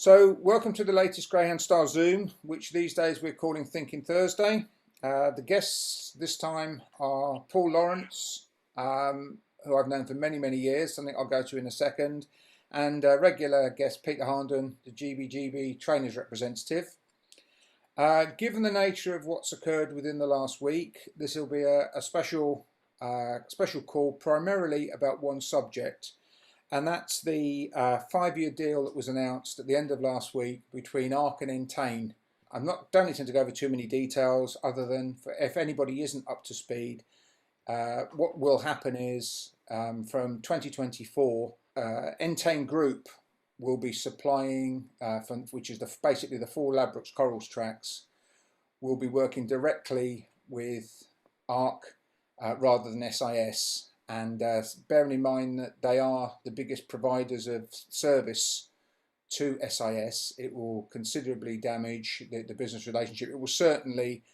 So, welcome to the latest Greyhound Star Zoom, which these days we're calling Thinking Thursday. The guests this time are Paul Lawrence, who I've known for many, many years, something I'll go to in a second, and regular guest Peter Harnden, the GBGB trainers representative. Given the nature of what's occurred within the last week, this will be a special call primarily about one subject. And that's the 5-year deal that was announced at the end of last week between ARC and Entain. Don't intend to go over too many details other than if anybody isn't up to speed, what will happen is from 2024, Entain Group will be supplying, which is basically the 4 Ladbrokes Corals tracks, will be working directly with ARC rather than SIS. And bearing in mind that they are the biggest providers of service to SIS, it will considerably damage the business relationship. It will certainly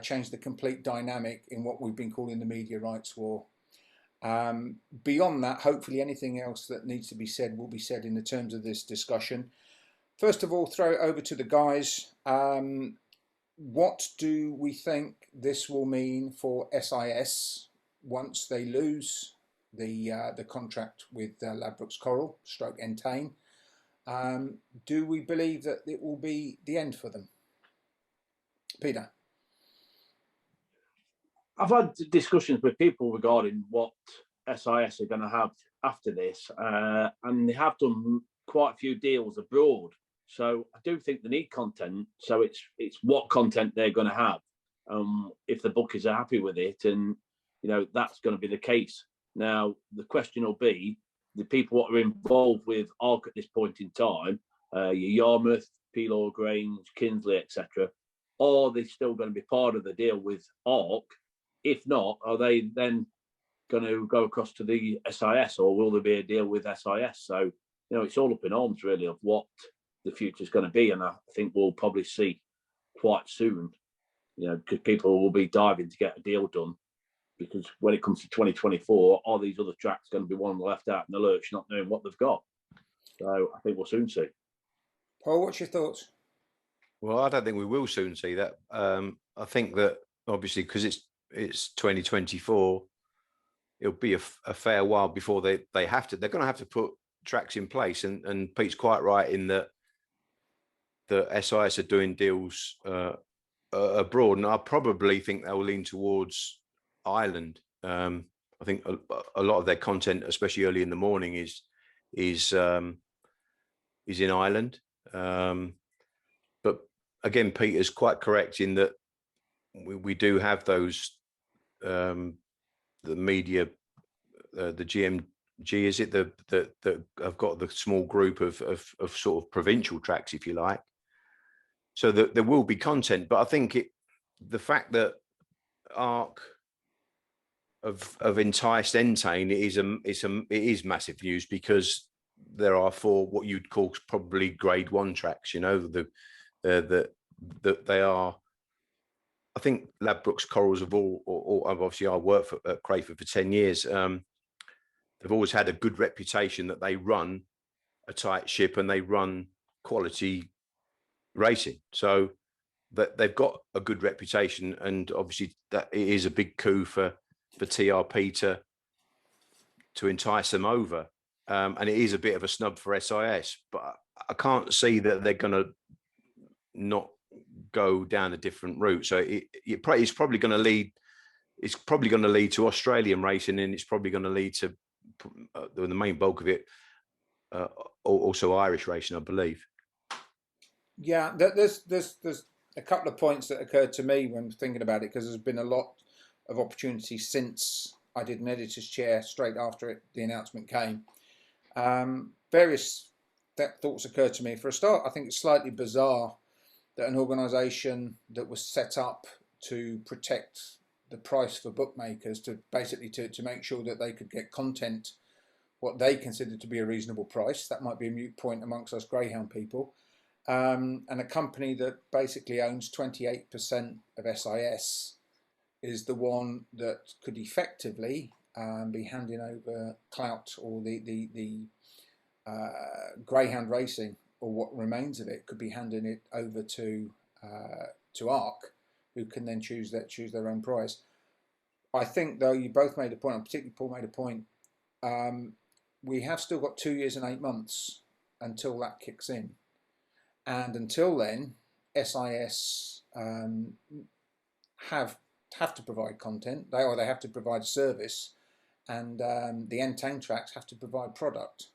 change the complete dynamic in what we've been calling the media rights war. Beyond that, hopefully anything else that needs to be said will be said in the terms of this discussion. First of all, throw it over to the guys. What do we think this will mean for SIS once they lose the contract with Ladbrokes Coral / Entain? Do we believe that it will be the end for them? Peter? I've had discussions with people regarding what SIS are going to have after this, and they have done quite a few deals abroad. So I do think they need content. So it's what content they're going to have. If the bookies are happy with it, and that's going to be the case. Now the question will be the people that are involved with ARC at this point in time, your Yarmouth, Pelaw Grange, Kinsley, etc. Are they still going to be part of the deal with ARC? If not, are they then going to go across to the SIS, or will there be a deal with SIS? So it's all up in arms really of what the future is going to be, and I think we'll probably see quite soon. Because people will be diving to get a deal done. Because when it comes to 2024, are these other tracks going to be one left out in the lurch, not knowing what they've got? So I think we'll soon see. Paul, what's your thoughts? Well, I don't think we will soon see that. I think that obviously because it's 2024, it'll be a fair while before they're going to have to put tracks in place. And Pete's quite right in that the SIS are doing deals abroad, and I probably think they'll lean towards Ireland. I think a lot of their content, especially early in the morning, is in Ireland. But again, Peter's quite correct in that we do have those the media, the GMG, is it that have got the small group of sort of provincial tracks, if you like. So that there will be content, but I think the fact that ARC have enticed Entain it is massive news, because there are 4 what you'd call probably grade 1 tracks. That they are. I think Ladbrokes Corals have all obviously I worked at Crayford for 10 years. They've always had a good reputation that they run a tight ship and they run quality racing, so that they've got a good reputation, and obviously that it is a big coup for TRP to entice them over, and it is a bit of a snub for SIS, but I can't see that they're going to not go down a different route. So it's probably going to lead. It's probably going to lead to Australian racing, and it's probably going to lead to the main bulk of it, also Irish racing, I believe. Yeah, there's a couple of points that occurred to me when thinking about it, because there's been a lot of opportunity since I did an editor's chair straight after the announcement came. Various thoughts occurred to me. For a start, I think it's slightly bizarre that an organisation that was set up to protect the price for bookmakers, to basically to make sure that they could get content what they considered to be a reasonable price, that might be a moot point amongst us Greyhound people, and a company that basically owns 28% of SIS is the one that could effectively be handing over clout or the Greyhound racing or what remains of it, could be handing it over to ARC, who can then choose their own price. I think, though, you both made a point, and particularly Paul made a point. We have still got 2 years and 8 months until that kicks in, and until then, SIS have to provide content. They have to provide a service, and the Entain tracks have to provide product.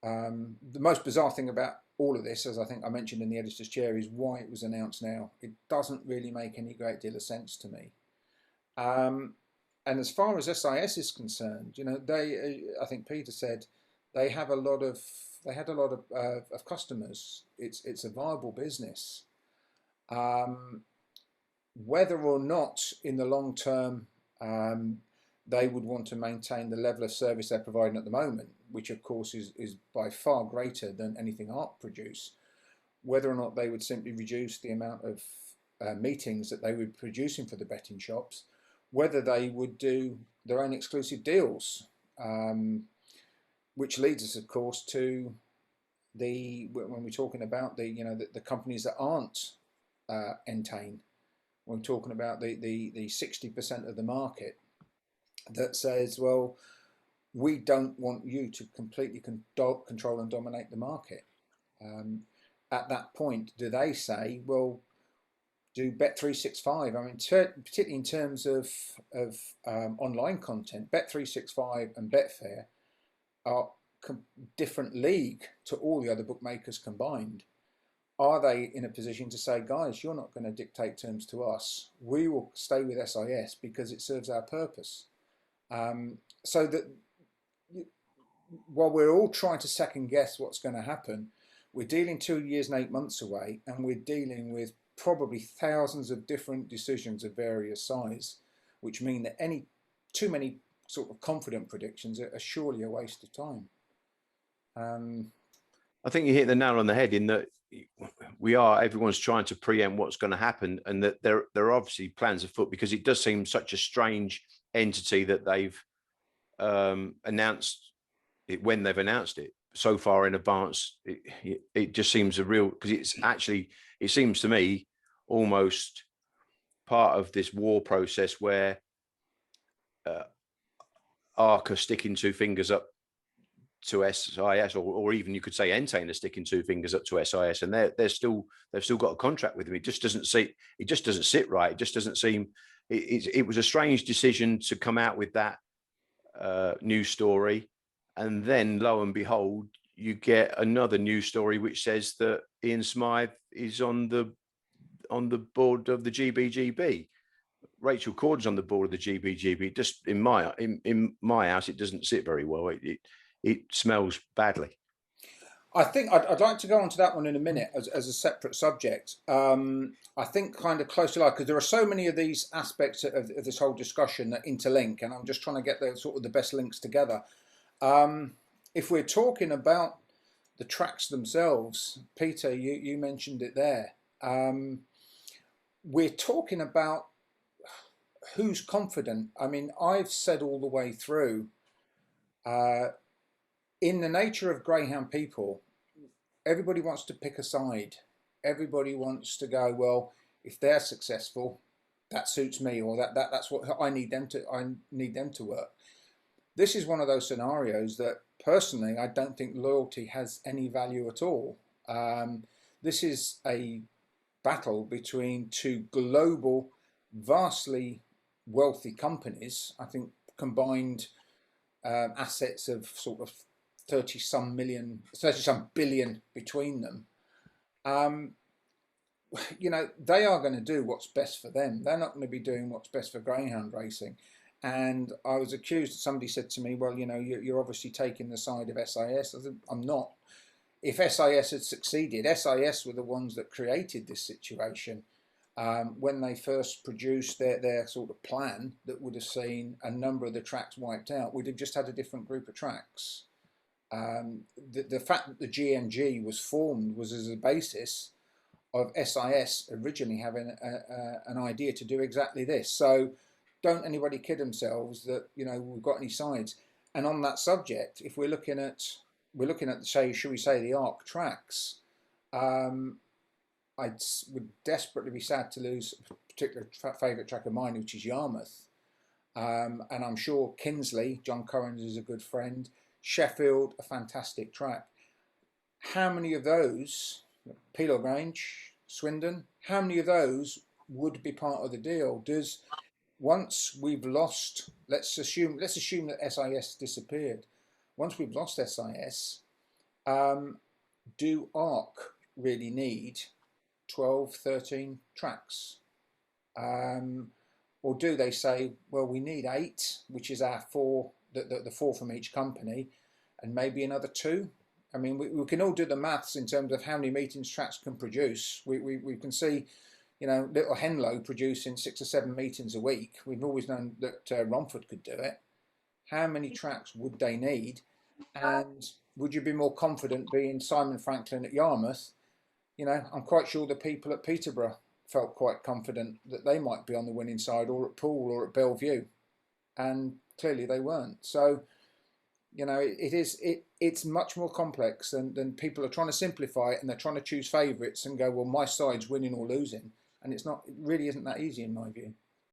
The most bizarre thing about all of this, as I think I mentioned in the editor's chair, is why it was announced now. It doesn't really make any great deal of sense to me. And as far as SIS is concerned, you know, I think Peter said, they had a lot of customers. It's a viable business. Whether or not in the long term they would want to maintain the level of service they're providing at the moment, which of course is by far greater than anything ARC produce, whether or not they would simply reduce the amount of meetings that they were producing for the betting shops, whether they would do their own exclusive deals, which leads us, of course, to when we're talking about the companies that aren't Entain, when we're talking about the 60% of the market that says, well, we don't want you to completely control and dominate the market. At that point, do they say, well, do Bet365? I mean, particularly in terms of online content, Bet365 and Betfair are different league to all the other bookmakers combined. Are they in a position to say, guys, you're not going to dictate terms to us. We will stay with SIS because it serves our purpose. So that while we're all trying to second guess what's going to happen, we're dealing 2 years and 8 months away, and we're dealing with probably thousands of different decisions of various size, which mean that too many sort of confident predictions are surely a waste of time. I think you hit the nail on the head in that everyone's trying to preempt what's going to happen, and that there are obviously plans afoot, because it does seem such a strange entity that they've announced it when they've announced it so far in advance. It just seems because it seems to me almost part of this war process where ARC are sticking 2 fingers up to SIS, or even you could say Entain are sticking 2 fingers up to SIS, and they've still got a contract with them. It just doesn't sit right. It just doesn't seem. It was a strange decision to come out with that news story, and then lo and behold, you get another news story which says that Ian Smythe is on the board of the GBGB. Rachel Cord's on the board of the GBGB. Just in my house, it doesn't sit very well. It smells badly. I think I'd like to go on to that one in a minute as a separate subject. I think kind of close to life, because there are so many of these aspects of this whole discussion that interlink, and I'm just trying to get the best links together. If we're talking about the tracks themselves, Peter, you mentioned it there. We're talking about who's confident. I mean, I've said all the way through, in the nature of greyhound people, everybody wants to pick a side. Everybody wants to go, well, if they're successful, that suits me, or that's what I need them to work. This is one of those scenarios that personally I don't think loyalty has any value at all. This is a battle between 2 global, vastly wealthy companies. I think combined assets of sort of 30-some billion between them. You know, they are going to do what's best for them. They're not going to be doing what's best for greyhound racing. And I was accused, somebody said to me, well, you know, you're obviously taking the side of SIS. I said, I'm not. If SIS had succeeded, SIS were the ones that created this situation. When they first produced their sort of plan that would have seen a number of the tracks wiped out, we'd have just had a different group of tracks. The fact that the GNG was formed was as a basis of SIS originally having an idea to do exactly this. So don't anybody kid themselves that, you know, we've got any sides. And on that subject, if we're looking at we're looking at, say, should we say, the ARC tracks, I would desperately be sad to lose a particular favourite track of mine, which is Yarmouth. And I'm sure Kinsley, John Currans, is a good friend. Sheffield, a fantastic track. How many of those, Peel Grange, Swindon, how many of those would be part of the deal? Does, once we've lost, let's assume that SIS disappeared. Once we've lost SIS, do ARC really need 12, 13 tracks? Or do they say, well, we need 8, which is our 4, the 4 from each company, and maybe another 2? I mean, we can all do the maths in terms of how many meetings tracks can produce. We can see, you know, little Henlow producing 6 or 7 meetings a week. We've always known that Romford could do it. How many tracks would they need? And would you be more confident being Simon Franklin at Yarmouth? You know, I'm quite sure the people at Peterborough felt quite confident that they might be on the winning side, or at Poole or at Bellevue, and clearly they weren't. So, you know, it's much more complex than people are trying to simplify it, and they're trying to choose favourites and go, well, my side's winning or losing, and it's not. It really isn't that easy in my view.